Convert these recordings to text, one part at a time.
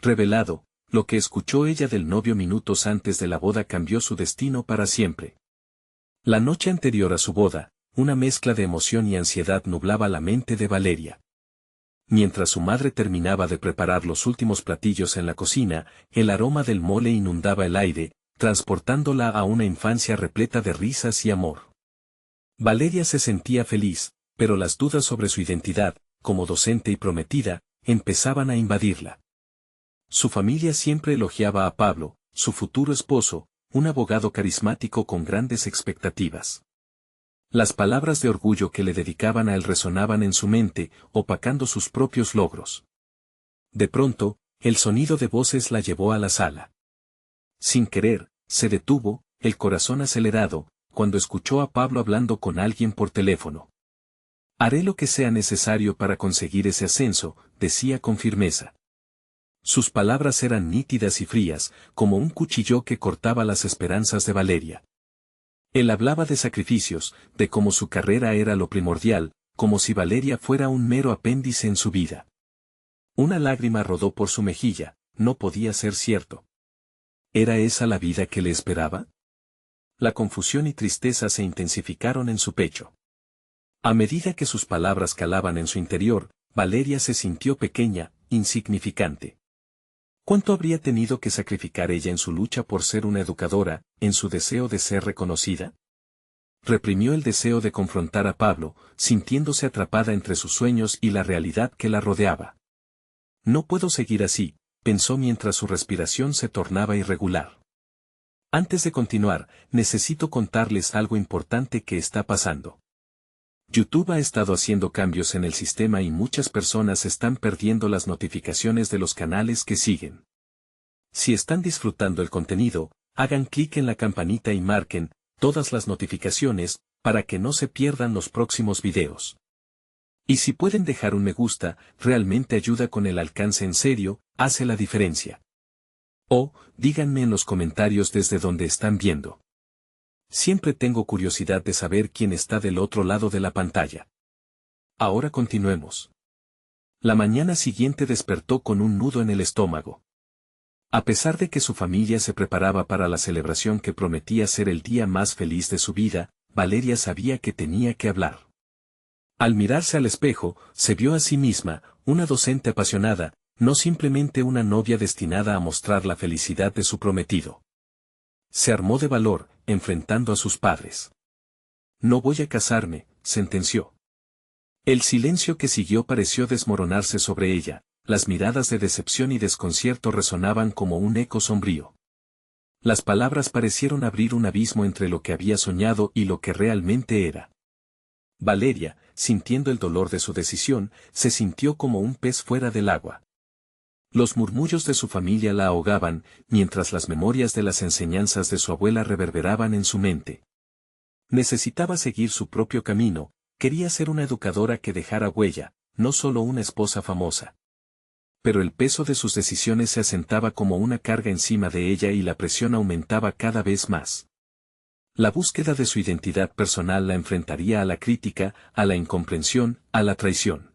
Revelado, lo que escuchó ella del novio minutos antes de la boda cambió su destino para siempre. La noche anterior a su boda, una mezcla de emoción y ansiedad nublaba la mente de Valeria. Mientras su madre terminaba de preparar los últimos platillos en la cocina, el aroma del mole inundaba el aire, transportándola a una infancia repleta de risas y amor. Valeria se sentía feliz, pero las dudas sobre su identidad, como docente y prometida, empezaban a invadirla. Su familia siempre elogiaba a Pablo, su futuro esposo, un abogado carismático con grandes expectativas. Las palabras de orgullo que le dedicaban a él resonaban en su mente, opacando sus propios logros. De pronto, el sonido de voces la llevó a la sala. Sin querer, se detuvo, el corazón acelerado, cuando escuchó a Pablo hablando con alguien por teléfono. «Haré lo que sea necesario para conseguir ese ascenso», decía con firmeza. Sus palabras eran nítidas y frías, como un cuchillo que cortaba las esperanzas de Valeria. Él hablaba de sacrificios, de cómo su carrera era lo primordial, como si Valeria fuera un mero apéndice en su vida. Una lágrima rodó por su mejilla, no podía ser cierto. ¿Era esa la vida que le esperaba? La confusión y tristeza se intensificaron en su pecho. A medida que sus palabras calaban en su interior, Valeria se sintió pequeña, insignificante. ¿Cuánto habría tenido que sacrificar ella en su lucha por ser una educadora, en su deseo de ser reconocida? Reprimió el deseo de confrontar a Pablo, sintiéndose atrapada entre sus sueños y la realidad que la rodeaba. No puedo seguir así, pensó mientras su respiración se tornaba irregular. Antes de continuar, necesito contarles algo importante que está pasando. YouTube ha estado haciendo cambios en el sistema y muchas personas están perdiendo las notificaciones de los canales que siguen. Si están disfrutando el contenido, hagan clic en la campanita y marquen todas las notificaciones para que no se pierdan los próximos videos. Y si pueden dejar un me gusta, realmente ayuda con el alcance en serio, hace la diferencia. O, díganme en los comentarios desde donde están viendo. Siempre tengo curiosidad de saber quién está del otro lado de la pantalla. Ahora continuemos. La mañana siguiente despertó con un nudo en el estómago. A pesar de que su familia se preparaba para la celebración que prometía ser el día más feliz de su vida, Valeria sabía que tenía que hablar. Al mirarse al espejo, se vio a sí misma, una docente apasionada, no simplemente una novia destinada a mostrar la felicidad de su prometido. Se armó de valor, enfrentando a sus padres. «No voy a casarme», sentenció. El silencio que siguió pareció desmoronarse sobre ella, las miradas de decepción y desconcierto resonaban como un eco sombrío. Las palabras parecieron abrir un abismo entre lo que había soñado y lo que realmente era. Valeria, sintiendo el dolor de su decisión, se sintió como un pez fuera del agua. Los murmullos de su familia la ahogaban, mientras las memorias de las enseñanzas de su abuela reverberaban en su mente. Necesitaba seguir su propio camino, quería ser una educadora que dejara huella, no solo una esposa famosa. Pero el peso de sus decisiones se asentaba como una carga encima de ella y la presión aumentaba cada vez más. La búsqueda de su identidad personal la enfrentaría a la crítica, a la incomprensión, a la traición.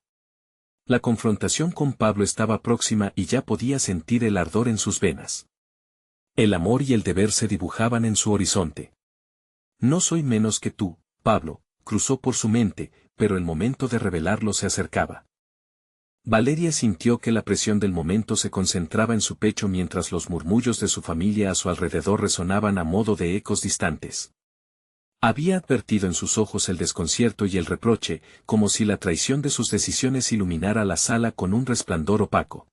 La confrontación con Pablo estaba próxima y ya podía sentir el ardor en sus venas. El amor y el deber se dibujaban en su horizonte. «No soy menos que tú, Pablo», cruzó por su mente, pero el momento de revelarlo se acercaba. Valeria sintió que la presión del momento se concentraba en su pecho mientras los murmullos de su familia a su alrededor resonaban a modo de ecos distantes. Había advertido en sus ojos el desconcierto y el reproche, como si la traición de sus decisiones iluminara la sala con un resplandor opaco.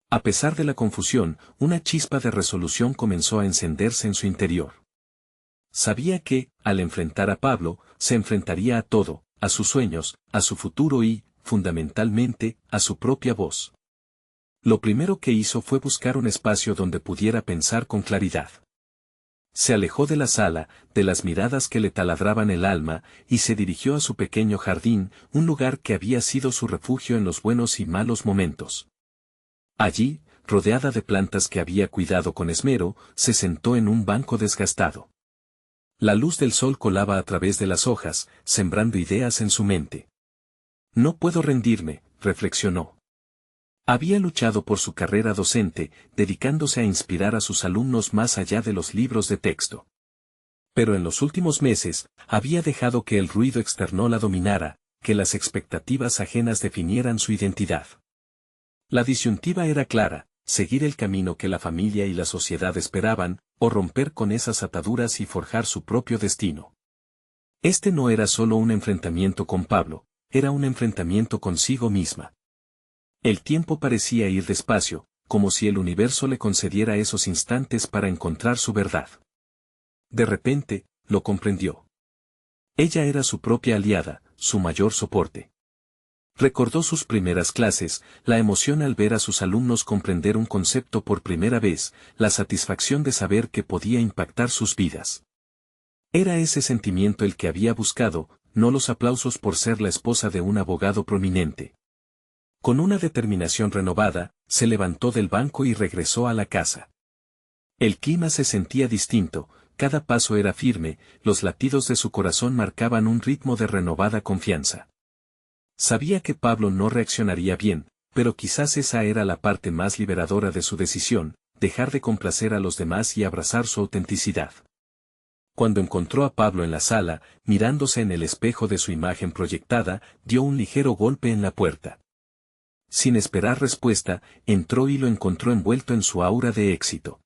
A pesar de la confusión, una chispa de resolución comenzó a encenderse en su interior. Sabía que, al enfrentar a Pablo, se enfrentaría a todo, a sus sueños, a su futuro y, fundamentalmente, a su propia voz. Lo primero que hizo fue buscar un espacio donde pudiera pensar con claridad. Se alejó de la sala, de las miradas que le taladraban el alma, y se dirigió a su pequeño jardín, un lugar que había sido su refugio en los buenos y malos momentos. Allí, rodeada de plantas que había cuidado con esmero, se sentó en un banco desgastado. La luz del sol colaba a través de las hojas, sembrando ideas en su mente. «No puedo rendirme», reflexionó. Había luchado por su carrera docente, dedicándose a inspirar a sus alumnos más allá de los libros de texto. Pero en los últimos meses, había dejado que el ruido externo la dominara, que las expectativas ajenas definieran su identidad. La disyuntiva era clara: seguir el camino que la familia y la sociedad esperaban, o romper con esas ataduras y forjar su propio destino. Este no era solo un enfrentamiento con Pablo, era un enfrentamiento consigo misma. El tiempo parecía ir despacio, como si el universo le concediera esos instantes para encontrar su verdad. De repente, lo comprendió. Ella era su propia aliada, su mayor soporte. Recordó sus primeras clases, la emoción al ver a sus alumnos comprender un concepto por primera vez, la satisfacción de saber que podía impactar sus vidas. Era ese sentimiento el que había buscado, no los aplausos por ser la esposa de un abogado prominente. Con una determinación renovada, se levantó del banco y regresó a la casa. El clima se sentía distinto, cada paso era firme, los latidos de su corazón marcaban un ritmo de renovada confianza. Sabía que Pablo no reaccionaría bien, pero quizás esa era la parte más liberadora de su decisión, dejar de complacer a los demás y abrazar su autenticidad. Cuando encontró a Pablo en la sala, mirándose en el espejo de su imagen proyectada, dio un ligero golpe en la puerta. Sin esperar respuesta, entró y lo encontró envuelto en su aura de éxito.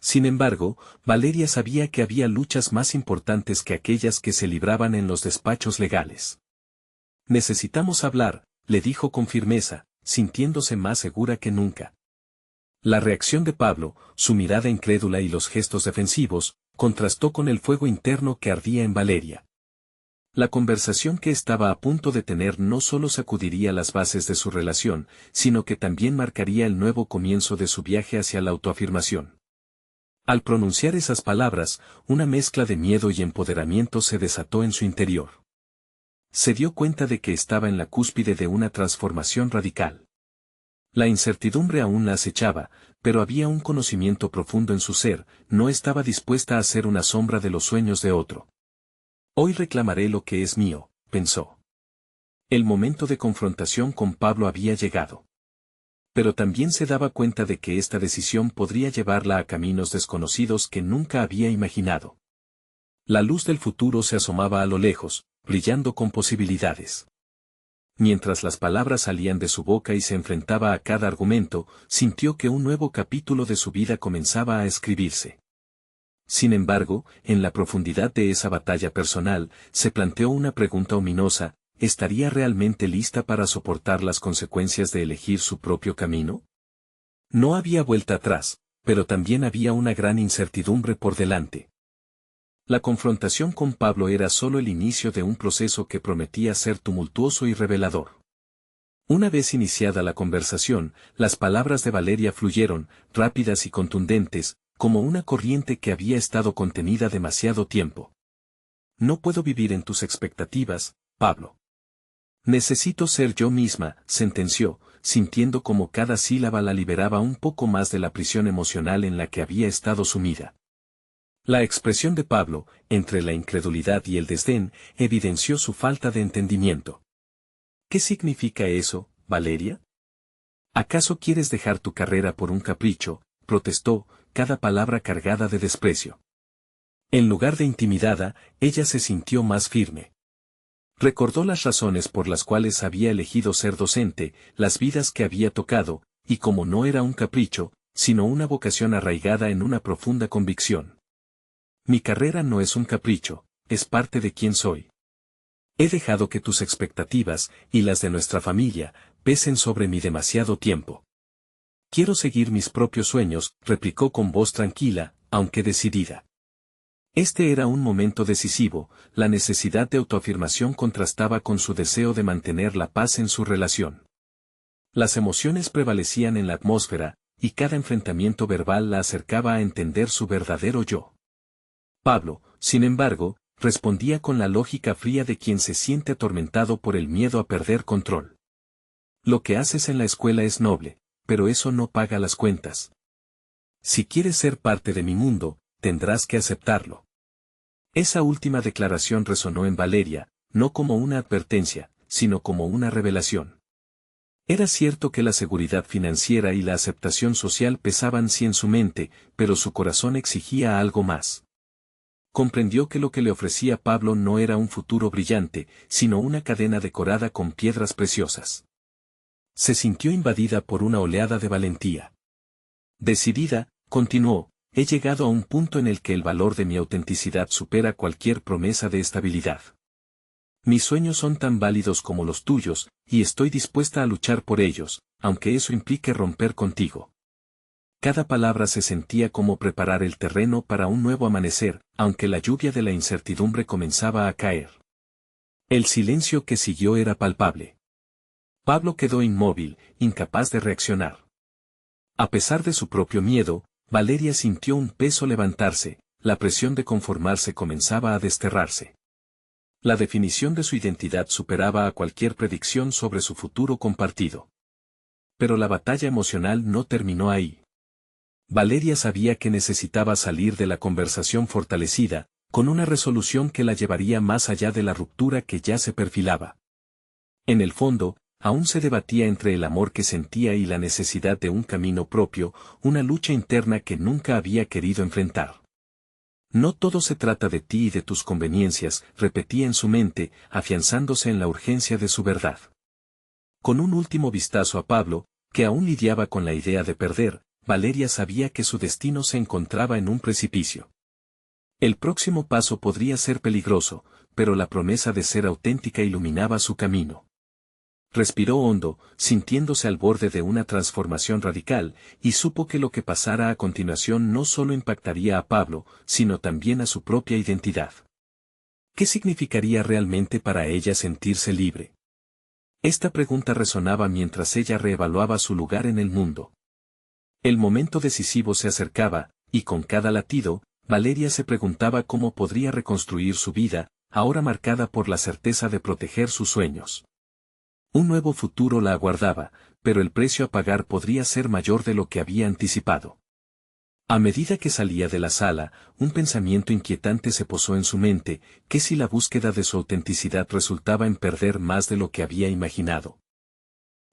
Sin embargo, Valeria sabía que había luchas más importantes que aquellas que se libraban en los despachos legales. «Necesitamos hablar», le dijo con firmeza, sintiéndose más segura que nunca. La reacción de Pablo, su mirada incrédula y los gestos defensivos, contrastó con el fuego interno que ardía en Valeria. La conversación que estaba a punto de tener no solo sacudiría las bases de su relación, sino que también marcaría el nuevo comienzo de su viaje hacia la autoafirmación. Al pronunciar esas palabras, una mezcla de miedo y empoderamiento se desató en su interior. Se dio cuenta de que estaba en la cúspide de una transformación radical. La incertidumbre aún la acechaba, pero había un conocimiento profundo en su ser, no estaba dispuesta a ser una sombra de los sueños de otro. Hoy reclamaré lo que es mío, pensó. El momento de confrontación con Pablo había llegado. Pero también se daba cuenta de que esta decisión podría llevarla a caminos desconocidos que nunca había imaginado. La luz del futuro se asomaba a lo lejos, brillando con posibilidades. Mientras las palabras salían de su boca y se enfrentaba a cada argumento, sintió que un nuevo capítulo de su vida comenzaba a escribirse. Sin embargo, en la profundidad de esa batalla personal, se planteó una pregunta ominosa: ¿estaría realmente lista para soportar las consecuencias de elegir su propio camino? No había vuelta atrás, pero también había una gran incertidumbre por delante. La confrontación con Pablo era solo el inicio de un proceso que prometía ser tumultuoso y revelador. Una vez iniciada la conversación, las palabras de Valeria fluyeron, rápidas y contundentes, como una corriente que había estado contenida demasiado tiempo. No puedo vivir en tus expectativas, Pablo. Necesito ser yo misma, sentenció, sintiendo como cada sílaba la liberaba un poco más de la prisión emocional en la que había estado sumida. La expresión de Pablo, entre la incredulidad y el desdén, evidenció su falta de entendimiento. ¿Qué significa eso, Valeria? ¿Acaso quieres dejar tu carrera por un capricho?, protestó, cada palabra cargada de desprecio. En lugar de intimidada, ella se sintió más firme. Recordó las razones por las cuales había elegido ser docente, las vidas que había tocado, y como no era un capricho, sino una vocación arraigada en una profunda convicción. Mi carrera no es un capricho, es parte de quien soy. He dejado que tus expectativas, y las de nuestra familia, pesen sobre mí demasiado tiempo. Quiero seguir mis propios sueños, replicó con voz tranquila, aunque decidida. Este era un momento decisivo, la necesidad de autoafirmación contrastaba con su deseo de mantener la paz en su relación. Las emociones prevalecían en la atmósfera, y cada enfrentamiento verbal la acercaba a entender su verdadero yo. Pablo, sin embargo, respondía con la lógica fría de quien se siente atormentado por el miedo a perder control. Lo que haces en la escuela es noble, pero eso no paga las cuentas. Si quieres ser parte de mi mundo, tendrás que aceptarlo. Esa última declaración resonó en Valeria, no como una advertencia, sino como una revelación. Era cierto que la seguridad financiera y la aceptación social pesaban sí en su mente, pero su corazón exigía algo más. Comprendió que lo que le ofrecía Pablo no era un futuro brillante, sino una cadena decorada con piedras preciosas. Se sintió invadida por una oleada de valentía. Decidida, continuó, he llegado a un punto en el que el valor de mi autenticidad supera cualquier promesa de estabilidad. Mis sueños son tan válidos como los tuyos, y estoy dispuesta a luchar por ellos, aunque eso implique romper contigo. Cada palabra se sentía como preparar el terreno para un nuevo amanecer, aunque la lluvia de la incertidumbre comenzaba a caer. El silencio que siguió era palpable. Pablo quedó inmóvil, incapaz de reaccionar. A pesar de su propio miedo, Valeria sintió un peso levantarse, la presión de conformarse comenzaba a desterrarse. La definición de su identidad superaba a cualquier predicción sobre su futuro compartido. Pero la batalla emocional no terminó ahí. Valeria sabía que necesitaba salir de la conversación fortalecida, con una resolución que la llevaría más allá de la ruptura que ya se perfilaba. En el fondo, aún se debatía entre el amor que sentía y la necesidad de un camino propio, una lucha interna que nunca había querido enfrentar. No todo se trata de ti y de tus conveniencias, repetía en su mente, afianzándose en la urgencia de su verdad. Con un último vistazo a Pablo, que aún lidiaba con la idea de perder, Valeria sabía que su destino se encontraba en un precipicio. El próximo paso podría ser peligroso, pero la promesa de ser auténtica iluminaba su camino. Respiró hondo, sintiéndose al borde de una transformación radical, y supo que lo que pasara a continuación no solo impactaría a Pablo, sino también a su propia identidad. ¿Qué significaría realmente para ella sentirse libre? Esta pregunta resonaba mientras ella reevaluaba su lugar en el mundo. El momento decisivo se acercaba, y con cada latido, Valeria se preguntaba cómo podría reconstruir su vida, ahora marcada por la certeza de proteger sus sueños. Un nuevo futuro la aguardaba, pero el precio a pagar podría ser mayor de lo que había anticipado. A medida que salía de la sala, un pensamiento inquietante se posó en su mente, que si la búsqueda de su autenticidad resultaba en perder más de lo que había imaginado.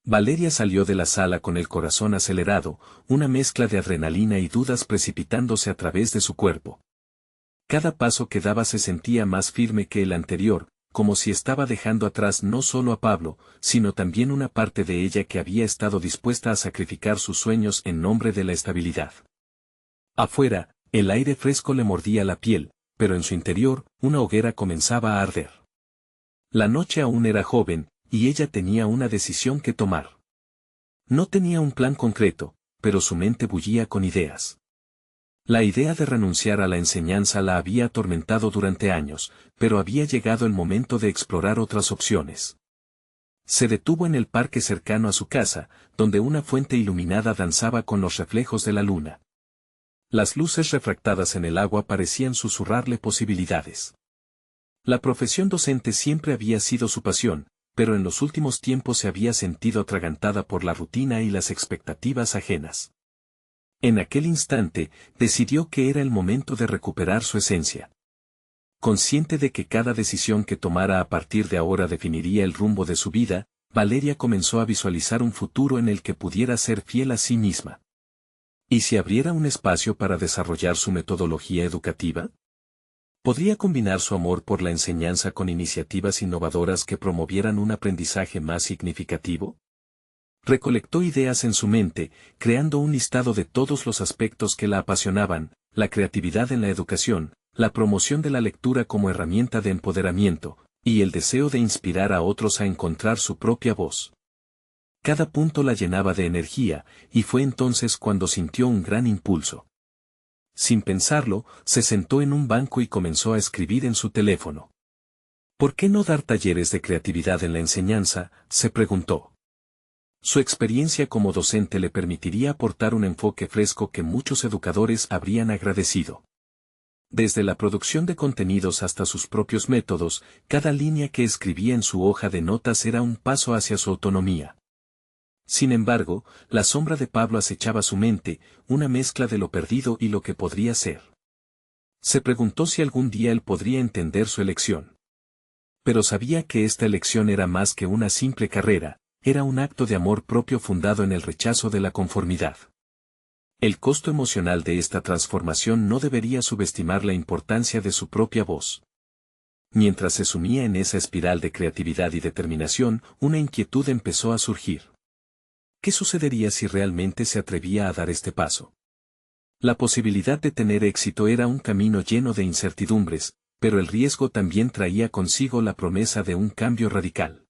Valeria salió de la sala con el corazón acelerado, una mezcla de adrenalina y dudas precipitándose a través de su cuerpo. Cada paso que daba se sentía más firme que el anterior, como si estaba dejando atrás no solo a Pablo, sino también una parte de ella que había estado dispuesta a sacrificar sus sueños en nombre de la estabilidad. Afuera, el aire fresco le mordía la piel, pero en su interior, una hoguera comenzaba a arder. La noche aún era joven, y ella tenía una decisión que tomar. No tenía un plan concreto, pero su mente bullía con ideas. La idea de renunciar a la enseñanza la había atormentado durante años, pero había llegado el momento de explorar otras opciones. Se detuvo en el parque cercano a su casa, donde una fuente iluminada danzaba con los reflejos de la luna. Las luces refractadas en el agua parecían susurrarle posibilidades. La profesión docente siempre había sido su pasión, pero en los últimos tiempos se había sentido atragantada por la rutina y las expectativas ajenas. En aquel instante, decidió que era el momento de recuperar su esencia. Consciente de que cada decisión que tomara a partir de ahora definiría el rumbo de su vida, Valeria comenzó a visualizar un futuro en el que pudiera ser fiel a sí misma. ¿Y si abriera un espacio para desarrollar su metodología educativa? ¿Podría combinar su amor por la enseñanza con iniciativas innovadoras que promovieran un aprendizaje más significativo? Recolectó ideas en su mente, creando un listado de todos los aspectos que la apasionaban, la creatividad en la educación, la promoción de la lectura como herramienta de empoderamiento, y el deseo de inspirar a otros a encontrar su propia voz. Cada punto la llenaba de energía, y fue entonces cuando sintió un gran impulso. Sin pensarlo, se sentó en un banco y comenzó a escribir en su teléfono. ¿Por qué no dar talleres de creatividad en la enseñanza?, se preguntó. Su experiencia como docente le permitiría aportar un enfoque fresco que muchos educadores habrían agradecido. Desde la producción de contenidos hasta sus propios métodos, cada línea que escribía en su hoja de notas era un paso hacia su autonomía. Sin embargo, la sombra de Pablo acechaba su mente, una mezcla de lo perdido y lo que podría ser. Se preguntó si algún día él podría entender su elección. Pero sabía que esta elección era más que una simple carrera, era un acto de amor propio fundado en el rechazo de la conformidad. El costo emocional de esta transformación no debería subestimar la importancia de su propia voz. Mientras se sumía en esa espiral de creatividad y determinación, una inquietud empezó a surgir. ¿Qué sucedería si realmente se atrevía a dar este paso? La posibilidad de tener éxito era un camino lleno de incertidumbres, pero el riesgo también traía consigo la promesa de un cambio radical.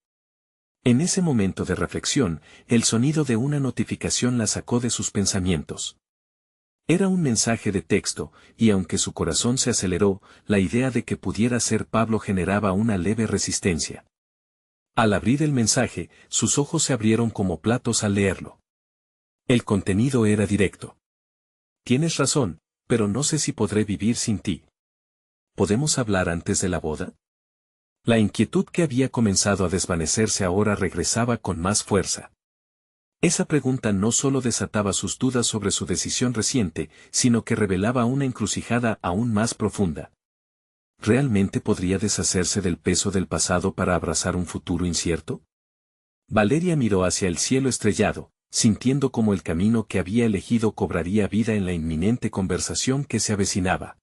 En ese momento de reflexión, el sonido de una notificación la sacó de sus pensamientos. Era un mensaje de texto, y aunque su corazón se aceleró, la idea de que pudiera ser Pablo generaba una leve resistencia. Al abrir el mensaje, sus ojos se abrieron como platos al leerlo. El contenido era directo. Tienes razón, pero no sé si podré vivir sin ti. ¿Podemos hablar antes de la boda? La inquietud que había comenzado a desvanecerse ahora regresaba con más fuerza. Esa pregunta no solo desataba sus dudas sobre su decisión reciente, sino que revelaba una encrucijada aún más profunda. ¿Realmente podría deshacerse del peso del pasado para abrazar un futuro incierto? Valeria miró hacia el cielo estrellado, sintiendo como el camino que había elegido cobraría vida en la inminente conversación que se avecinaba.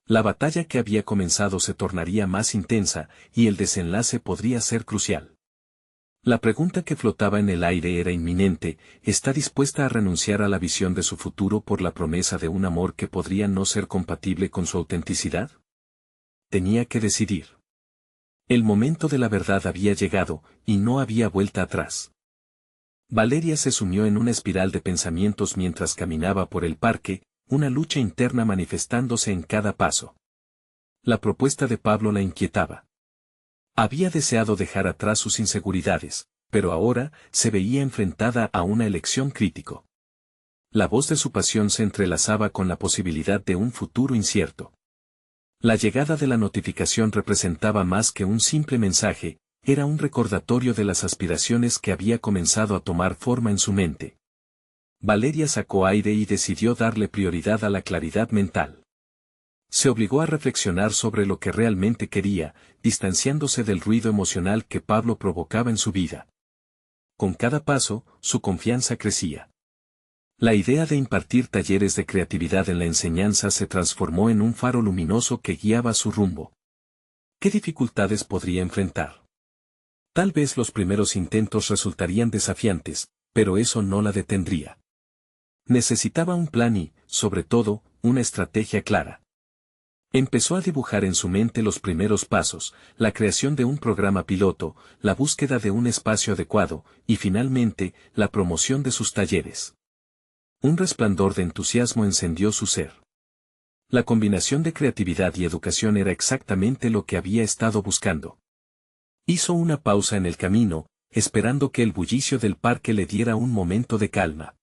La batalla que había comenzado se tornaría más intensa, y el desenlace podría ser crucial. La pregunta que flotaba en el aire era inminente: ¿está dispuesta a renunciar a la visión de su futuro por la promesa de un amor que podría no ser compatible con su autenticidad? Tenía que decidir. El momento de la verdad había llegado, y no había vuelta atrás. Valeria se sumió en una espiral de pensamientos mientras caminaba por el parque, una lucha interna manifestándose en cada paso. La propuesta de Pablo la inquietaba. Había deseado dejar atrás sus inseguridades, pero ahora se veía enfrentada a una elección crítico. La voz de su pasión se entrelazaba con la posibilidad de un futuro incierto. La llegada de la notificación representaba más que un simple mensaje, era un recordatorio de las aspiraciones que había comenzado a tomar forma en su mente. Valeria sacó aire y decidió darle prioridad a la claridad mental. Se obligó a reflexionar sobre lo que realmente quería, distanciándose del ruido emocional que Pablo provocaba en su vida. Con cada paso, su confianza crecía. La idea de impartir talleres de creatividad en la enseñanza se transformó en un faro luminoso que guiaba su rumbo. ¿Qué dificultades podría enfrentar? Tal vez los primeros intentos resultarían desafiantes, pero eso no la detendría. Necesitaba un plan y, sobre todo, una estrategia clara. Empezó a dibujar en su mente los primeros pasos, la creación de un programa piloto, la búsqueda de un espacio adecuado, y finalmente, la promoción de sus talleres. Un resplandor de entusiasmo encendió su ser. La combinación de creatividad y educación era exactamente lo que había estado buscando. Hizo una pausa en el camino, esperando que el bullicio del parque le diera un momento de calma.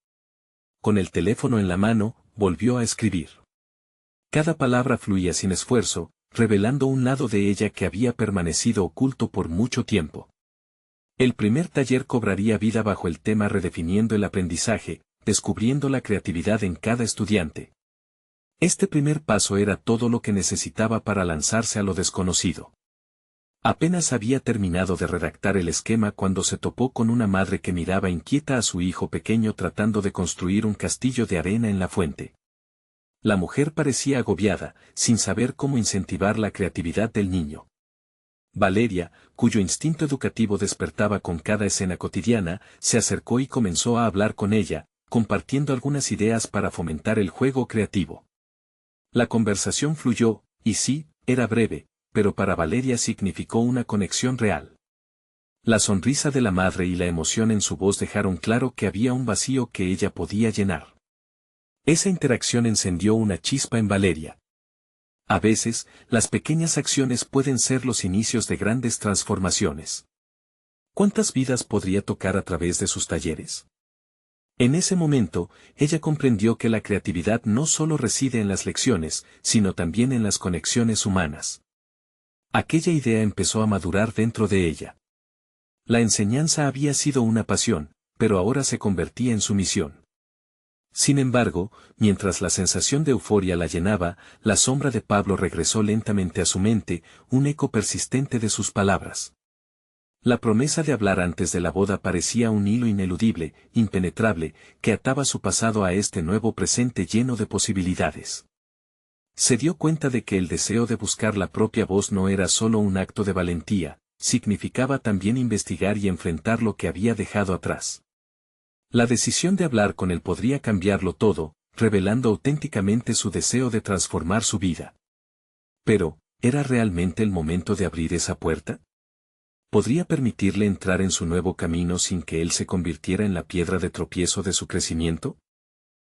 Con el teléfono en la mano, volvió a escribir. Cada palabra fluía sin esfuerzo, revelando un lado de ella que había permanecido oculto por mucho tiempo. El primer taller cobraría vida bajo el tema Redefiniendo el aprendizaje, descubriendo la creatividad en cada estudiante. Este primer paso era todo lo que necesitaba para lanzarse a lo desconocido. Apenas había terminado de redactar el esquema cuando se topó con una madre que miraba inquieta a su hijo pequeño tratando de construir un castillo de arena en la fuente. La mujer parecía agobiada, sin saber cómo incentivar la creatividad del niño. Valeria, cuyo instinto educativo despertaba con cada escena cotidiana, se acercó y comenzó a hablar con ella, compartiendo algunas ideas para fomentar el juego creativo. La conversación fluyó, y sí, era breve, pero para Valeria significó una conexión real. La sonrisa de la madre y la emoción en su voz dejaron claro que había un vacío que ella podía llenar. Esa interacción encendió una chispa en Valeria. A veces, las pequeñas acciones pueden ser los inicios de grandes transformaciones. ¿Cuántas vidas podría tocar a través de sus talleres? En ese momento, ella comprendió que la creatividad no solo reside en las lecciones, sino también en las conexiones humanas. Aquella idea empezó a madurar dentro de ella. La enseñanza había sido una pasión, pero ahora se convertía en su misión. Sin embargo, mientras la sensación de euforia la llenaba, la sombra de Pablo regresó lentamente a su mente, un eco persistente de sus palabras. La promesa de hablar antes de la boda parecía un hilo ineludible, impenetrable, que ataba su pasado a este nuevo presente lleno de posibilidades. Se dio cuenta de que el deseo de buscar la propia voz no era solo un acto de valentía, significaba también investigar y enfrentar lo que había dejado atrás. La decisión de hablar con él podría cambiarlo todo, revelando auténticamente su deseo de transformar su vida. Pero, ¿era realmente el momento de abrir esa puerta? ¿Podría permitirle entrar en su nuevo camino sin que él se convirtiera en la piedra de tropiezo de su crecimiento?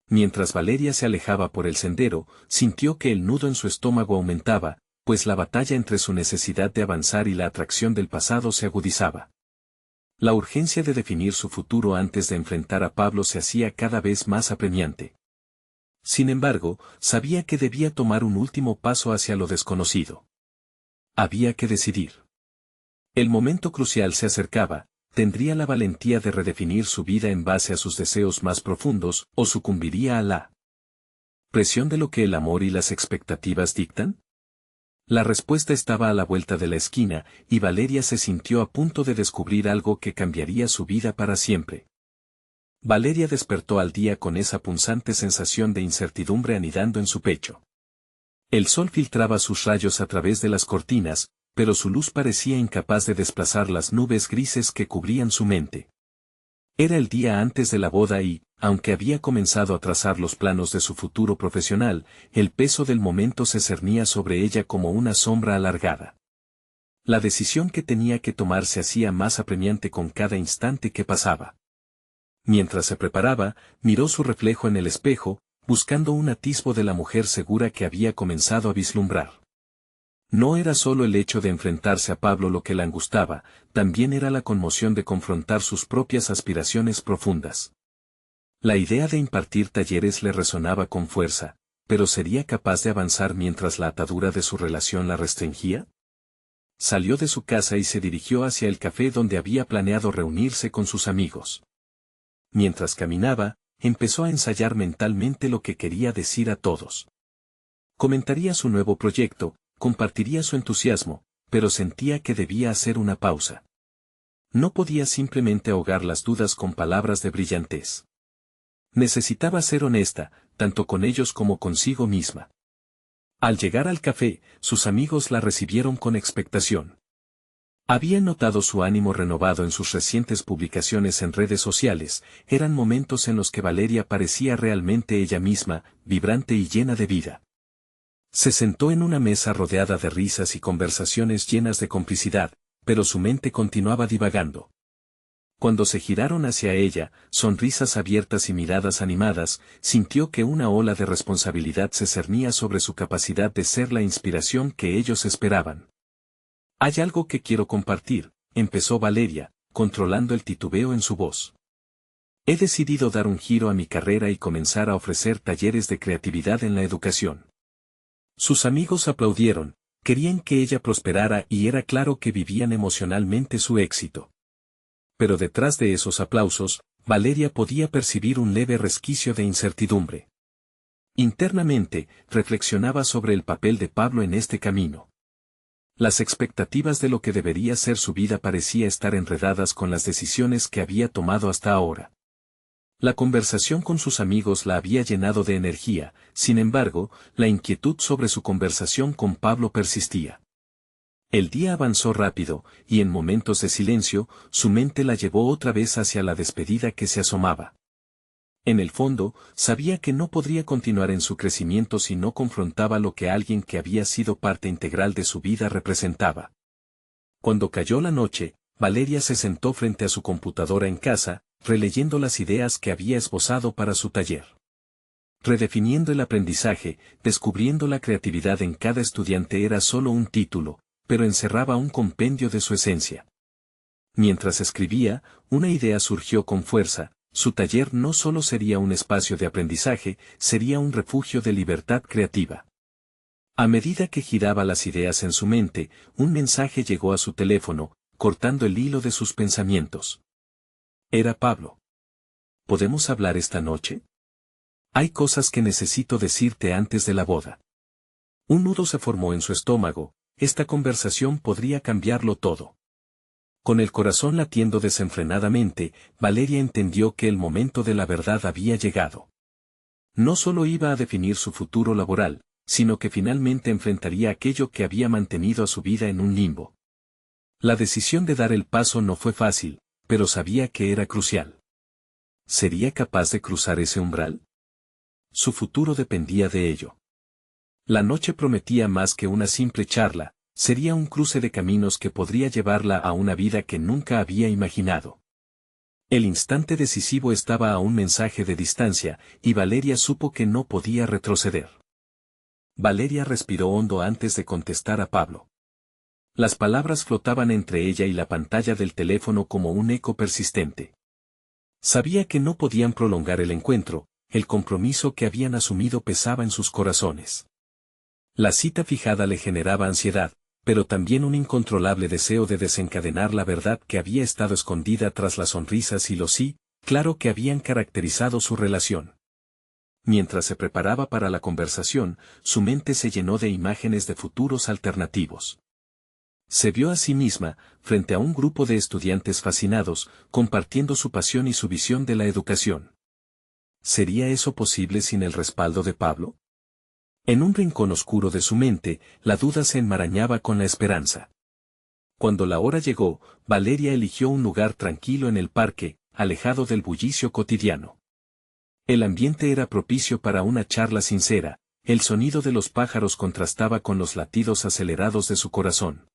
Mientras Valeria se alejaba por el sendero, sintió que el nudo en su estómago aumentaba, pues la batalla entre su necesidad de avanzar y la atracción del pasado se agudizaba. La urgencia de definir su futuro antes de enfrentar a Pablo se hacía cada vez más apremiante. Sin embargo, sabía que debía tomar un último paso hacia lo desconocido. Había que decidir. El momento crucial se acercaba, ¿tendría la valentía de redefinir su vida en base a sus deseos más profundos, o sucumbiría a la presión de lo que el amor y las expectativas dictan? La respuesta estaba a la vuelta de la esquina, y Valeria se sintió a punto de descubrir algo que cambiaría su vida para siempre. Valeria despertó al día con esa punzante sensación de incertidumbre anidando en su pecho. El sol filtraba sus rayos a través de las cortinas, pero su luz parecía incapaz de desplazar las nubes grises que cubrían su mente. Era el día antes de la boda y, aunque había comenzado a trazar los planos de su futuro profesional, el peso del momento se cernía sobre ella como una sombra alargada. La decisión que tenía que tomar se hacía más apremiante con cada instante que pasaba. Mientras se preparaba, miró su reflejo en el espejo, buscando un atisbo de la mujer segura que había comenzado a vislumbrar. No era solo el hecho de enfrentarse a Pablo lo que la angustiaba, también era la conmoción de confrontar sus propias aspiraciones profundas. La idea de impartir talleres le resonaba con fuerza, pero ¿sería capaz de avanzar mientras la atadura de su relación la restringía? Salió de su casa y se dirigió hacia el café donde había planeado reunirse con sus amigos. Mientras caminaba, empezó a ensayar mentalmente lo que quería decir a todos. Comentaría su nuevo proyecto, compartiría su entusiasmo, pero sentía que debía hacer una pausa. No podía simplemente ahogar las dudas con palabras de brillantez. Necesitaba ser honesta, tanto con ellos como consigo misma. Al llegar al café, sus amigos la recibieron con expectación. Habían notado su ánimo renovado en sus recientes publicaciones en redes sociales, eran momentos en los que Valeria parecía realmente ella misma, vibrante y llena de vida. Se sentó en una mesa rodeada de risas y conversaciones llenas de complicidad, pero su mente continuaba divagando. Cuando se giraron hacia ella, sonrisas abiertas y miradas animadas, sintió que una ola de responsabilidad se cernía sobre su capacidad de ser la inspiración que ellos esperaban. Hay algo que quiero compartir, empezó Valeria, controlando el titubeo en su voz. He decidido dar un giro a mi carrera y comenzar a ofrecer talleres de creatividad en la educación. Sus amigos aplaudieron, querían que ella prosperara y era claro que vivían emocionalmente su éxito. Pero detrás de esos aplausos, Valeria podía percibir un leve resquicio de incertidumbre. Internamente, reflexionaba sobre el papel de Pablo en este camino. Las expectativas de lo que debería ser su vida parecía estar enredadas con las decisiones que había tomado hasta ahora. La conversación con sus amigos la había llenado de energía, sin embargo, la inquietud sobre su conversación con Pablo persistía. El día avanzó rápido, y en momentos de silencio, su mente la llevó otra vez hacia la despedida que se asomaba. En el fondo, sabía que no podría continuar en su crecimiento si no confrontaba lo que alguien que había sido parte integral de su vida representaba. Cuando cayó la noche, Valeria se sentó frente a su computadora en casa, releyendo las ideas que había esbozado para su taller. Redefiniendo el aprendizaje, descubriendo la creatividad en cada estudiante era solo un título, pero encerraba un compendio de su esencia. Mientras escribía, una idea surgió con fuerza, su taller no solo sería un espacio de aprendizaje, sería un refugio de libertad creativa. A medida que giraba las ideas en su mente, un mensaje llegó a su teléfono, cortando el hilo de sus pensamientos. Era Pablo. ¿Podemos hablar esta noche? Hay cosas que necesito decirte antes de la boda. Un nudo se formó en su estómago, esta conversación podría cambiarlo todo. Con el corazón latiendo desenfrenadamente, Valeria entendió que el momento de la verdad había llegado. No solo iba a definir su futuro laboral, sino que finalmente enfrentaría aquello que había mantenido a su vida en un limbo. La decisión de dar el paso no fue fácil, pero sabía que era crucial. ¿Sería capaz de cruzar ese umbral? Su futuro dependía de ello. La noche prometía más que una simple charla, sería un cruce de caminos que podría llevarla a una vida que nunca había imaginado. El instante decisivo estaba a un mensaje de distancia, y Valeria supo que no podía retroceder. Valeria respiró hondo antes de contestar a Pablo. Las palabras flotaban entre ella y la pantalla del teléfono como un eco persistente. Sabía que no podían prolongar el encuentro, el compromiso que habían asumido pesaba en sus corazones. La cita fijada le generaba ansiedad, pero también un incontrolable deseo de desencadenar la verdad que había estado escondida tras las sonrisas y los sí, claro que habían caracterizado su relación. Mientras se preparaba para la conversación, su mente se llenó de imágenes de futuros alternativos. Se vio a sí misma, frente a un grupo de estudiantes fascinados, compartiendo su pasión y su visión de la educación. ¿Sería eso posible sin el respaldo de Pablo? En un rincón oscuro de su mente, la duda se enmarañaba con la esperanza. Cuando la hora llegó, Valeria eligió un lugar tranquilo en el parque, alejado del bullicio cotidiano. El ambiente era propicio para una charla sincera, el sonido de los pájaros contrastaba con los latidos acelerados de su corazón.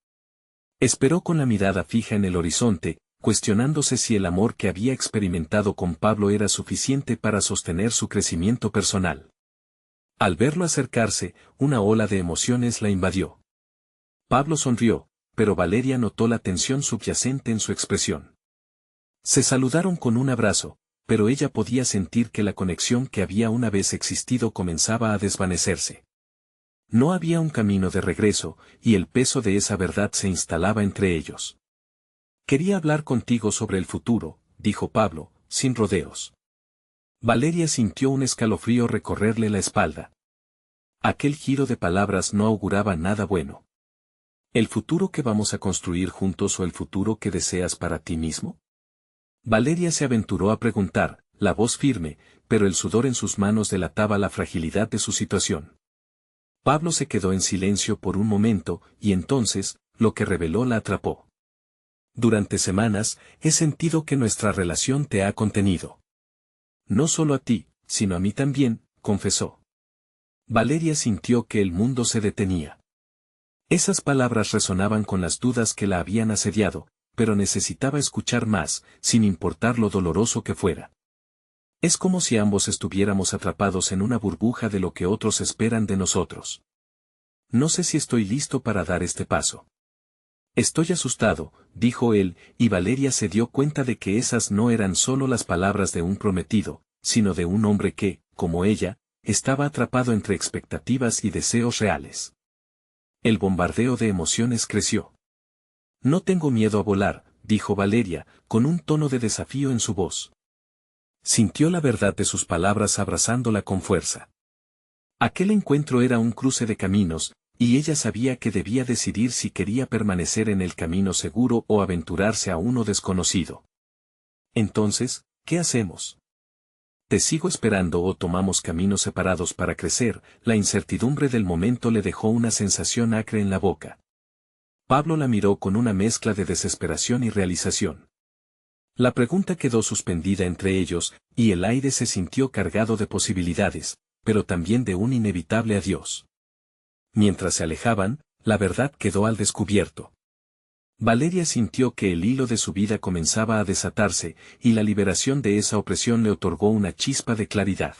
Esperó con la mirada fija en el horizonte, cuestionándose si el amor que había experimentado con Pablo era suficiente para sostener su crecimiento personal. Al verlo acercarse, una ola de emociones la invadió. Pablo sonrió, pero Valeria notó la tensión subyacente en su expresión. Se saludaron con un abrazo, pero ella podía sentir que la conexión que había una vez existido comenzaba a desvanecerse. No había un camino de regreso, y el peso de esa verdad se instalaba entre ellos. Quería hablar contigo sobre el futuro, dijo Pablo, sin rodeos. Valeria sintió un escalofrío recorrerle la espalda. Aquel giro de palabras no auguraba nada bueno. ¿El futuro que vamos a construir juntos o el futuro que deseas para ti mismo? Valeria se aventuró a preguntar, la voz firme, pero el sudor en sus manos delataba la fragilidad de su situación. Pablo se quedó en silencio por un momento, y entonces, lo que reveló la atrapó. Durante semanas, he sentido que nuestra relación te ha contenido. No solo a ti, sino a mí también, confesó. Valeria sintió que el mundo se detenía. Esas palabras resonaban con las dudas que la habían asediado, pero necesitaba escuchar más, sin importar lo doloroso que fuera. Es como si ambos estuviéramos atrapados en una burbuja de lo que otros esperan de nosotros. No sé si estoy listo para dar este paso. Estoy asustado, dijo él, y Valeria se dio cuenta de que esas no eran solo las palabras de un prometido, sino de un hombre que, como ella, estaba atrapado entre expectativas y deseos reales. El bombardeo de emociones creció. No tengo miedo a volar, dijo Valeria, con un tono de desafío en su voz. Sintió la verdad de sus palabras abrazándola con fuerza. Aquel encuentro era un cruce de caminos, y ella sabía que debía decidir si quería permanecer en el camino seguro o aventurarse a uno desconocido. Entonces, ¿qué hacemos? ¿Te sigo esperando o tomamos caminos separados para crecer? La incertidumbre del momento le dejó una sensación acre en la boca. Pablo la miró con una mezcla de desesperación y realización. La pregunta quedó suspendida entre ellos, y el aire se sintió cargado de posibilidades, pero también de un inevitable adiós. Mientras se alejaban, la verdad quedó al descubierto. Valeria sintió que el hilo de su vida comenzaba a desatarse, y la liberación de esa opresión le otorgó una chispa de claridad.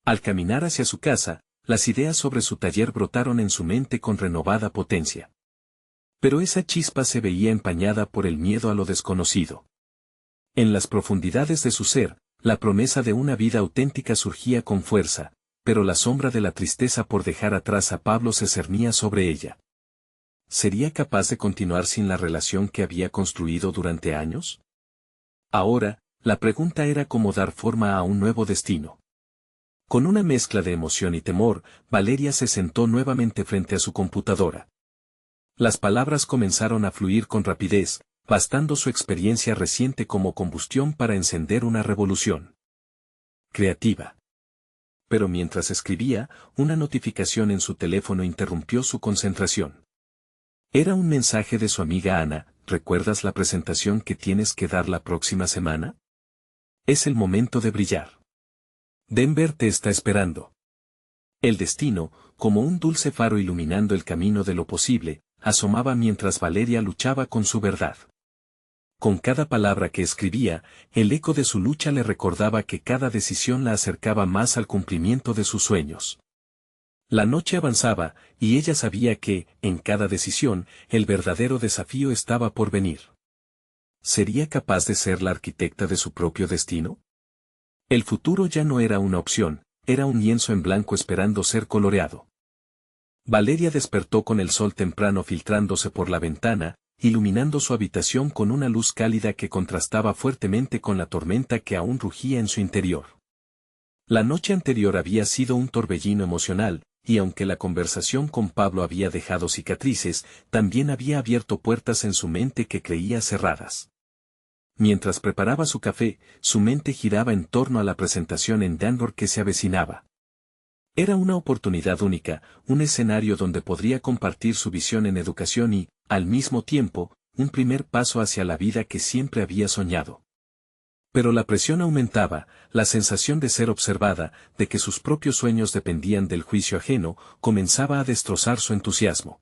Al caminar hacia su casa, las ideas sobre su taller brotaron en su mente con renovada potencia. Pero esa chispa se veía empañada por el miedo a lo desconocido. En las profundidades de su ser, la promesa de una vida auténtica surgía con fuerza, pero la sombra de la tristeza por dejar atrás a Pablo se cernía sobre ella. ¿Sería capaz de continuar sin la relación que había construido durante años? Ahora, la pregunta era cómo dar forma a un nuevo destino. Con una mezcla de emoción y temor, Valeria se sentó nuevamente frente a su computadora. Las palabras comenzaron a fluir con rapidez, bastando su experiencia reciente como combustión para encender una revolución creativa. Pero mientras escribía, una notificación en su teléfono interrumpió su concentración. Era un mensaje de su amiga Ana: ¿recuerdas la presentación que tienes que dar la próxima semana? Es el momento de brillar. Denver te está esperando. El destino, como un dulce faro iluminando el camino de lo posible, asomaba mientras Valeria luchaba con su verdad. Con cada palabra que escribía, el eco de su lucha le recordaba que cada decisión la acercaba más al cumplimiento de sus sueños. La noche avanzaba, y ella sabía que, en cada decisión, el verdadero desafío estaba por venir. ¿Sería capaz de ser la arquitecta de su propio destino? El futuro ya no era una opción, era un lienzo en blanco esperando ser coloreado. Valeria despertó con el sol temprano filtrándose por la ventana, iluminando su habitación con una luz cálida que contrastaba fuertemente con la tormenta que aún rugía en su interior. La noche anterior había sido un torbellino emocional, y aunque la conversación con Pablo había dejado cicatrices, también había abierto puertas en su mente que creía cerradas. Mientras preparaba su café, su mente giraba en torno a la presentación en Danvers que se avecinaba. Era una oportunidad única, un escenario donde podría compartir su visión en educación y, al mismo tiempo, un primer paso hacia la vida que siempre había soñado. Pero la presión aumentaba, la sensación de ser observada, de que sus propios sueños dependían del juicio ajeno, comenzaba a destrozar su entusiasmo.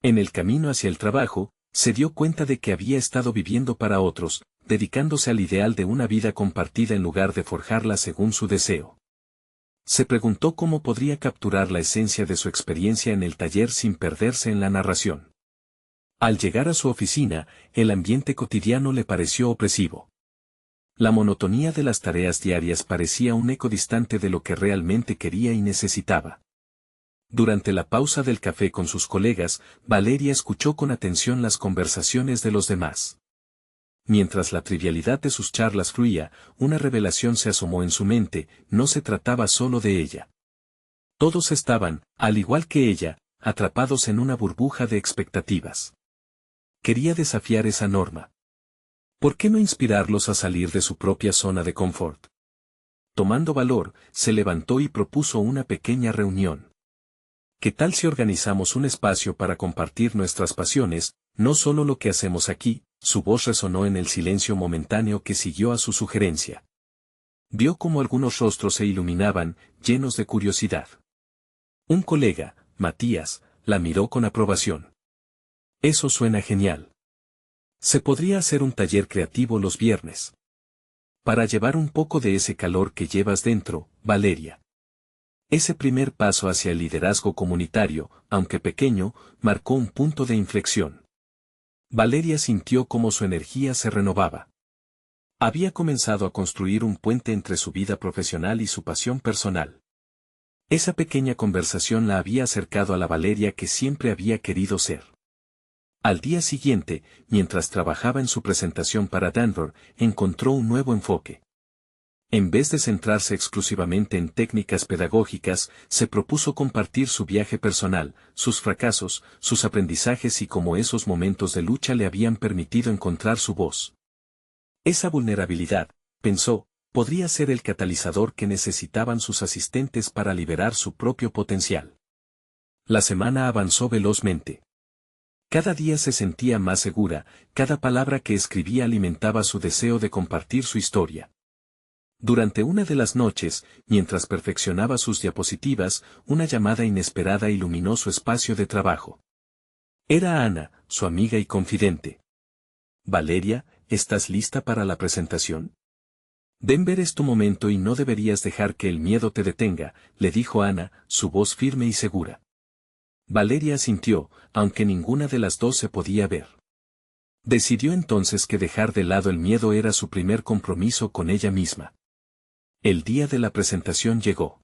En el camino hacia el trabajo, se dio cuenta de que había estado viviendo para otros, dedicándose al ideal de una vida compartida en lugar de forjarla según su deseo. Se preguntó cómo podría capturar la esencia de su experiencia en el taller sin perderse en la narración. Al llegar a su oficina, el ambiente cotidiano le pareció opresivo. La monotonía de las tareas diarias parecía un eco distante de lo que realmente quería y necesitaba. Durante la pausa del café con sus colegas, Valeria escuchó con atención las conversaciones de los demás. Mientras la trivialidad de sus charlas fluía, una revelación se asomó en su mente: no se trataba solo de ella. Todos estaban, al igual que ella, atrapados en una burbuja de expectativas. Quería desafiar esa norma. ¿Por qué no inspirarlos a salir de su propia zona de confort? Tomando valor, se levantó y propuso una pequeña reunión. ¿Qué tal si organizamos un espacio para compartir nuestras pasiones, no solo lo que hacemos aquí? Su voz resonó en el silencio momentáneo que siguió a su sugerencia. Vio cómo algunos rostros se iluminaban, llenos de curiosidad. Un colega, Matías, la miró con aprobación. Eso suena genial. Se podría hacer un taller creativo los viernes. Para llevar un poco de ese calor que llevas dentro, Valeria. Ese primer paso hacia el liderazgo comunitario, aunque pequeño, marcó un punto de inflexión. Valeria sintió cómo su energía se renovaba. Había comenzado a construir un puente entre su vida profesional y su pasión personal. Esa pequeña conversación la había acercado a la Valeria que siempre había querido ser. Al día siguiente, mientras trabajaba en su presentación para Danvers, encontró un nuevo enfoque. En vez de centrarse exclusivamente en técnicas pedagógicas, se propuso compartir su viaje personal, sus fracasos, sus aprendizajes y cómo esos momentos de lucha le habían permitido encontrar su voz. Esa vulnerabilidad, pensó, podría ser el catalizador que necesitaban sus asistentes para liberar su propio potencial. La semana avanzó velozmente. Cada día se sentía más segura, cada palabra que escribía alimentaba su deseo de compartir su historia. Durante una de las noches, mientras perfeccionaba sus diapositivas, una llamada inesperada iluminó su espacio de trabajo. Era Ana, su amiga y confidente. Valeria, ¿estás lista para la presentación? Denver es tu momento y no deberías dejar que el miedo te detenga, le dijo Ana, su voz firme y segura. Valeria asintió, aunque ninguna de las dos se podía ver. Decidió entonces que dejar de lado el miedo era su primer compromiso con ella misma. El día de la presentación llegó.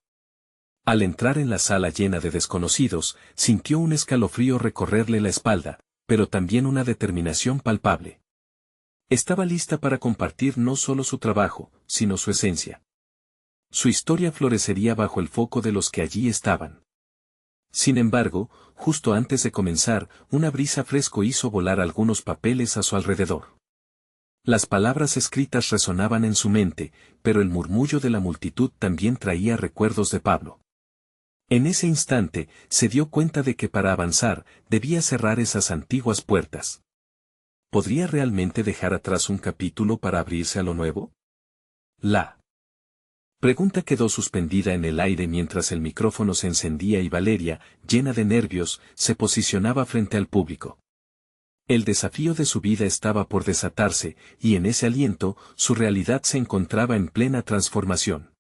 Al entrar en la sala llena de desconocidos, sintió un escalofrío recorrerle la espalda, pero también una determinación palpable. Estaba lista para compartir no solo su trabajo, sino su esencia. Su historia florecería bajo el foco de los que allí estaban. Sin embargo, justo antes de comenzar, una brisa fresco hizo volar algunos papeles a su alrededor. Las palabras escritas resonaban en su mente, pero el murmullo de la multitud también traía recuerdos de Pablo. En ese instante, se dio cuenta de que para avanzar, debía cerrar esas antiguas puertas. ¿Podría realmente dejar atrás un capítulo para abrirse a lo nuevo? La pregunta quedó suspendida en el aire mientras el micrófono se encendía y Valeria, llena de nervios, se posicionaba frente al público. El desafío de su vida estaba por desatarse, y en ese aliento, su realidad se encontraba en plena transformación.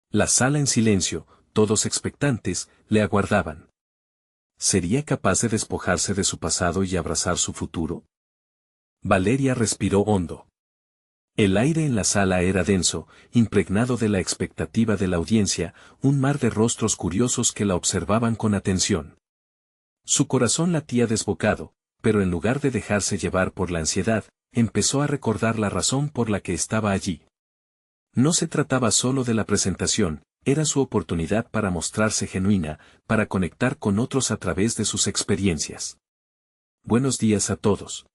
La sala en silencio, todos expectantes, le aguardaban. ¿Sería capaz de despojarse de su pasado y abrazar su futuro? Valeria respiró hondo. El aire en la sala era denso, impregnado de la expectativa de la audiencia, un mar de rostros curiosos que la observaban con atención. Su corazón latía desbocado, pero en lugar de dejarse llevar por la ansiedad, empezó a recordar la razón por la que estaba allí. No se trataba solo de la presentación, era su oportunidad para mostrarse genuina, para conectar con otros a través de sus experiencias. Buenos días a todos.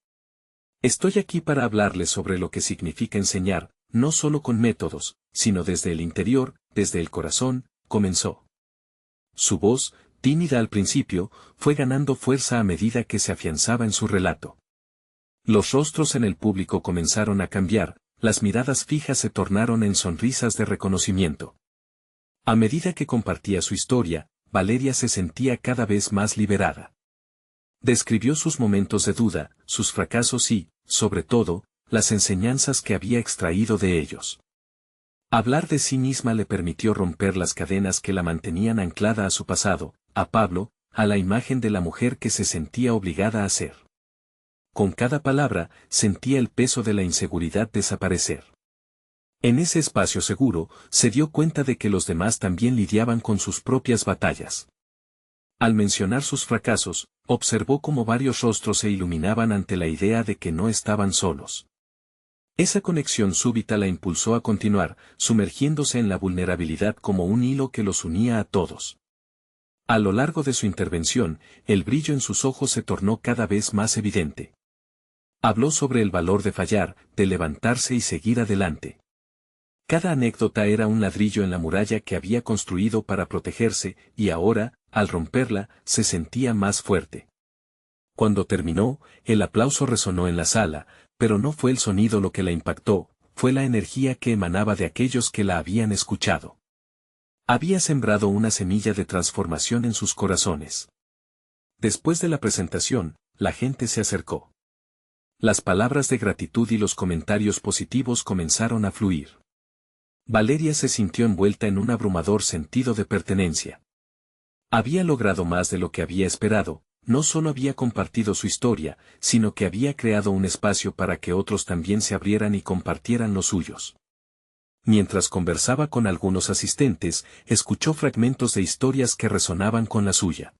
Estoy aquí para hablarles sobre lo que significa enseñar, no solo con métodos, sino desde el interior, desde el corazón, comenzó. Su voz, tímida al principio, fue ganando fuerza a medida que se afianzaba en su relato. Los rostros en el público comenzaron a cambiar, las miradas fijas se tornaron en sonrisas de reconocimiento. A medida que compartía su historia, Valeria se sentía cada vez más liberada. Describió sus momentos de duda, sus fracasos y, sobre todo, las enseñanzas que había extraído de ellos. Hablar de sí misma le permitió romper las cadenas que la mantenían anclada a su pasado, a Pablo, a la imagen de la mujer que se sentía obligada a ser. Con cada palabra, sentía el peso de la inseguridad desaparecer. En ese espacio seguro, se dio cuenta de que los demás también lidiaban con sus propias batallas. Al mencionar sus fracasos, observó cómo varios rostros se iluminaban ante la idea de que no estaban solos. Esa conexión súbita la impulsó a continuar, sumergiéndose en la vulnerabilidad como un hilo que los unía a todos. A lo largo de su intervención, el brillo en sus ojos se tornó cada vez más evidente. Habló sobre el valor de fallar, de levantarse y seguir adelante. Cada anécdota era un ladrillo en la muralla que había construido para protegerse, y ahora, al romperla, se sentía más fuerte. Cuando terminó, el aplauso resonó en la sala, pero no fue el sonido lo que la impactó, fue la energía que emanaba de aquellos que la habían escuchado. Había sembrado una semilla de transformación en sus corazones. Después de la presentación, la gente se acercó. Las palabras de gratitud y los comentarios positivos comenzaron a fluir. Valeria se sintió envuelta en un abrumador sentido de pertenencia. Había logrado más de lo que había esperado, no solo había compartido su historia, sino que había creado un espacio para que otros también se abrieran y compartieran los suyos. Mientras conversaba con algunos asistentes, escuchó fragmentos de historias que resonaban con la suya.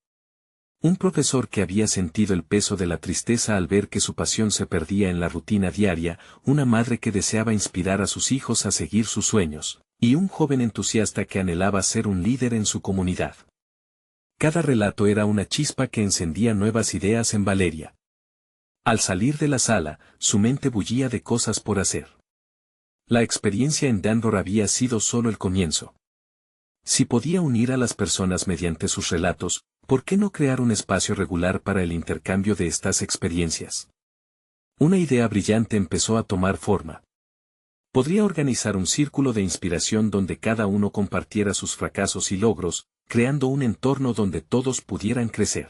Un profesor que había sentido el peso de la tristeza al ver que su pasión se perdía en la rutina diaria, una madre que deseaba inspirar a sus hijos a seguir sus sueños, y un joven entusiasta que anhelaba ser un líder en su comunidad. Cada relato era una chispa que encendía nuevas ideas en Valeria. Al salir de la sala, su mente bullía de cosas por hacer. La experiencia en Dandor había sido solo el comienzo. Si podía unir a las personas mediante sus relatos, ¿por qué no crear un espacio regular para el intercambio de estas experiencias? Una idea brillante empezó a tomar forma. Podría organizar un círculo de inspiración donde cada uno compartiera sus fracasos y logros, creando un entorno donde todos pudieran crecer.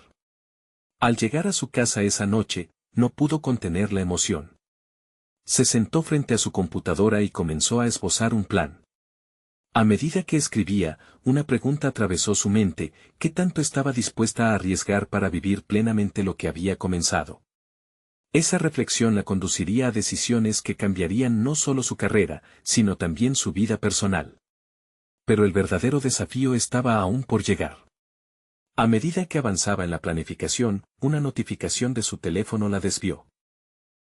Al llegar a su casa esa noche, no pudo contener la emoción. Se sentó frente a su computadora y comenzó a esbozar un plan. A medida que escribía, una pregunta atravesó su mente: ¿qué tanto estaba dispuesta a arriesgar para vivir plenamente lo que había comenzado? Esa reflexión la conduciría a decisiones que cambiarían no solo su carrera, sino también su vida personal. Pero el verdadero desafío estaba aún por llegar. A medida que avanzaba en la planificación, una notificación de su teléfono la desvió.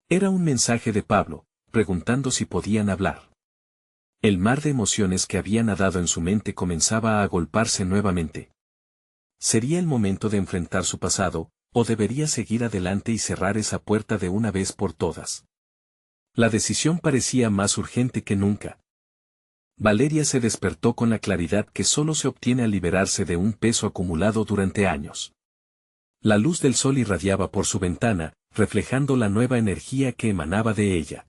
Era un mensaje de Pablo, preguntando si podían hablar. El mar de emociones que había nadado en su mente comenzaba a agolparse nuevamente. ¿Sería el momento de enfrentar su pasado, o debería seguir adelante y cerrar esa puerta de una vez por todas? La decisión parecía más urgente que nunca. Valeria se despertó con la claridad que solo se obtiene al liberarse de un peso acumulado durante años. La luz del sol irradiaba por su ventana, reflejando la nueva energía que emanaba de ella.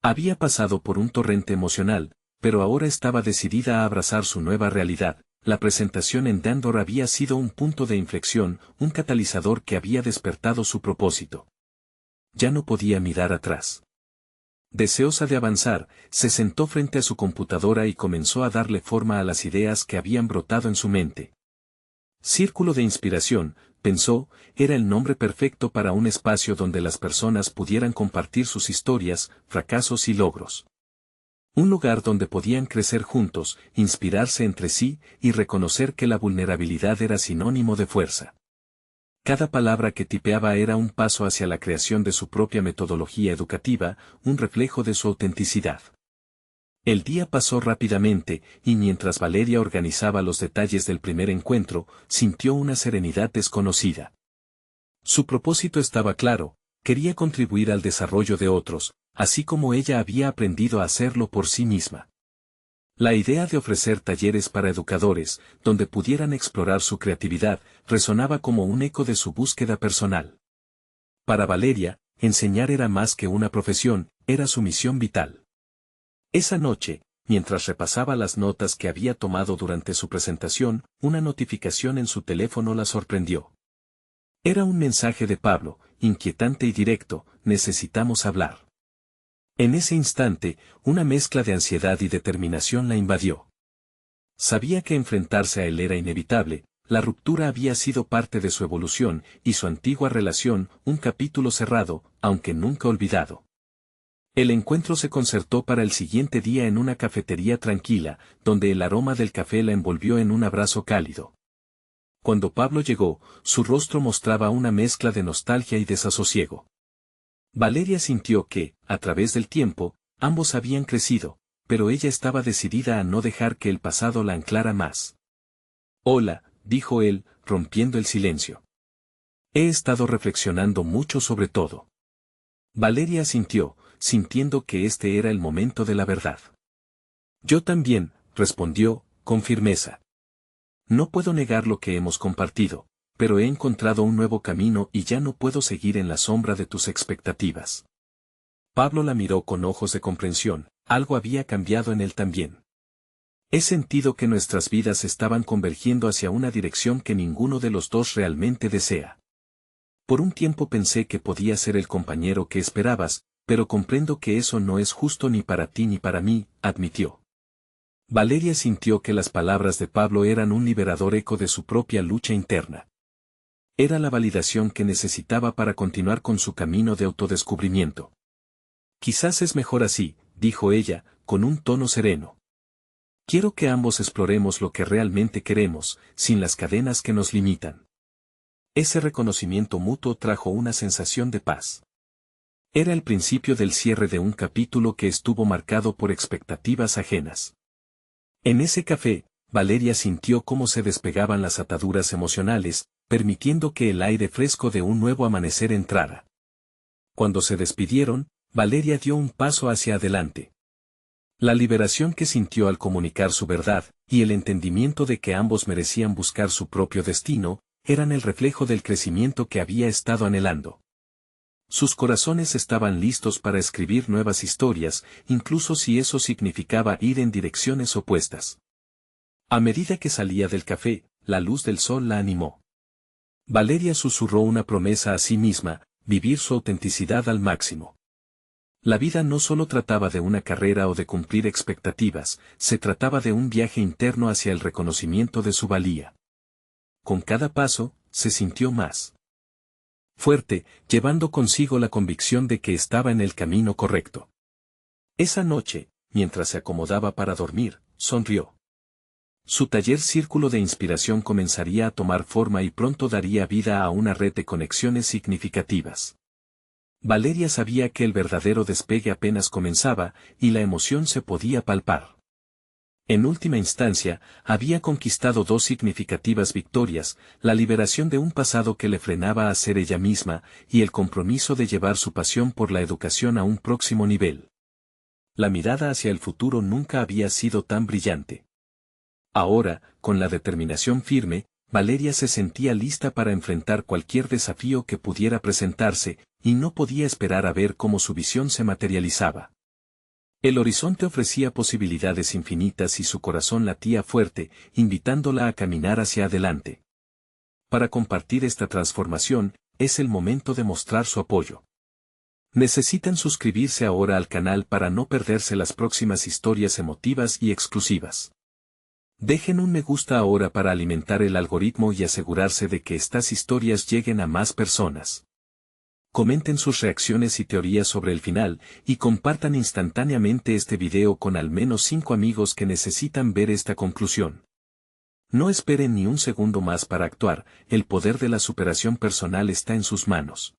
Había pasado por un torrente emocional, pero ahora estaba decidida a abrazar su nueva realidad. La presentación en Dandor había sido un punto de inflexión, un catalizador que había despertado su propósito. Ya no podía mirar atrás. Deseosa de avanzar, se sentó frente a su computadora y comenzó a darle forma a las ideas que habían brotado en su mente. Círculo de inspiración, pensó, era el nombre perfecto para un espacio donde las personas pudieran compartir sus historias, fracasos y logros. Un lugar donde podían crecer juntos, inspirarse entre sí y reconocer que la vulnerabilidad era sinónimo de fuerza. Cada palabra que tipeaba era un paso hacia la creación de su propia metodología educativa, un reflejo de su autenticidad. El día pasó rápidamente, y mientras Valeria organizaba los detalles del primer encuentro, sintió una serenidad desconocida. Su propósito estaba claro, quería contribuir al desarrollo de otros, así como ella había aprendido a hacerlo por sí misma. La idea de ofrecer talleres para educadores, donde pudieran explorar su creatividad, resonaba como un eco de su búsqueda personal. Para Valeria, enseñar era más que una profesión, era su misión vital. Esa noche, mientras repasaba las notas que había tomado durante su presentación, una notificación en su teléfono la sorprendió. Era un mensaje de Pablo, inquietante y directo: necesitamos hablar. En ese instante, una mezcla de ansiedad y determinación la invadió. Sabía que enfrentarse a él era inevitable, la ruptura había sido parte de su evolución, y su antigua relación, un capítulo cerrado, aunque nunca olvidado. El encuentro se concertó para el siguiente día en una cafetería tranquila, donde el aroma del café la envolvió en un abrazo cálido. Cuando Pablo llegó, su rostro mostraba una mezcla de nostalgia y desasosiego. Valeria sintió que, a través del tiempo, ambos habían crecido, pero ella estaba decidida a no dejar que el pasado la anclara más. «Hola», dijo él, rompiendo el silencio. «He estado reflexionando mucho sobre todo». Valeria asintió, sintiendo que este era el momento de la verdad. «Yo también», respondió, con firmeza. «No puedo negar lo que hemos compartido, pero he encontrado un nuevo camino y ya no puedo seguir en la sombra de tus expectativas». Pablo la miró con ojos de comprensión, algo había cambiado en él también. «He sentido que nuestras vidas estaban convergiendo hacia una dirección que ninguno de los dos realmente desea. Por un tiempo pensé que podía ser el compañero que esperabas, pero comprendo que eso no es justo ni para ti ni para mí», admitió. Valeria sintió que las palabras de Pablo eran un liberador eco de su propia lucha interna. Era la validación que necesitaba para continuar con su camino de autodescubrimiento. «Quizás es mejor así», dijo ella, con un tono sereno. «Quiero que ambos exploremos lo que realmente queremos, sin las cadenas que nos limitan». Ese reconocimiento mutuo trajo una sensación de paz. Era el principio del cierre de un capítulo que estuvo marcado por expectativas ajenas. En ese café, Valeria sintió cómo se despegaban las ataduras emocionales, permitiendo que el aire fresco de un nuevo amanecer entrara. Cuando se despidieron, Valeria dio un paso hacia adelante. La liberación que sintió al comunicar su verdad, y el entendimiento de que ambos merecían buscar su propio destino, eran el reflejo del crecimiento que había estado anhelando. Sus corazones estaban listos para escribir nuevas historias, incluso si eso significaba ir en direcciones opuestas. A medida que salía del café, la luz del sol la animó. Valeria susurró una promesa a sí misma: vivir su autenticidad al máximo. La vida no solo trataba de una carrera o de cumplir expectativas, se trataba de un viaje interno hacia el reconocimiento de su valía. Con cada paso, se sintió más fuerte, llevando consigo la convicción de que estaba en el camino correcto. Esa noche, mientras se acomodaba para dormir, sonrió. Su taller Círculo de Inspiración comenzaría a tomar forma y pronto daría vida a una red de conexiones significativas. Valeria sabía que el verdadero despegue apenas comenzaba, y la emoción se podía palpar. En última instancia, había conquistado dos significativas victorias, la liberación de un pasado que le frenaba a ser ella misma, y el compromiso de llevar su pasión por la educación a un próximo nivel. La mirada hacia el futuro nunca había sido tan brillante. Ahora, con la determinación firme, Valeria se sentía lista para enfrentar cualquier desafío que pudiera presentarse, y no podía esperar a ver cómo su visión se materializaba. El horizonte ofrecía posibilidades infinitas y su corazón latía fuerte, invitándola a caminar hacia adelante. Para compartir esta transformación, es el momento de mostrar su apoyo. Necesitan suscribirse ahora al canal para no perderse las próximas historias emotivas y exclusivas. Dejen un me gusta ahora para alimentar el algoritmo y asegurarse de que estas historias lleguen a más personas. Comenten sus reacciones y teorías sobre el final, y compartan instantáneamente este video con al menos 5 amigos que necesitan ver esta conclusión. No esperen ni un segundo más para actuar, el poder de la superación personal está en sus manos.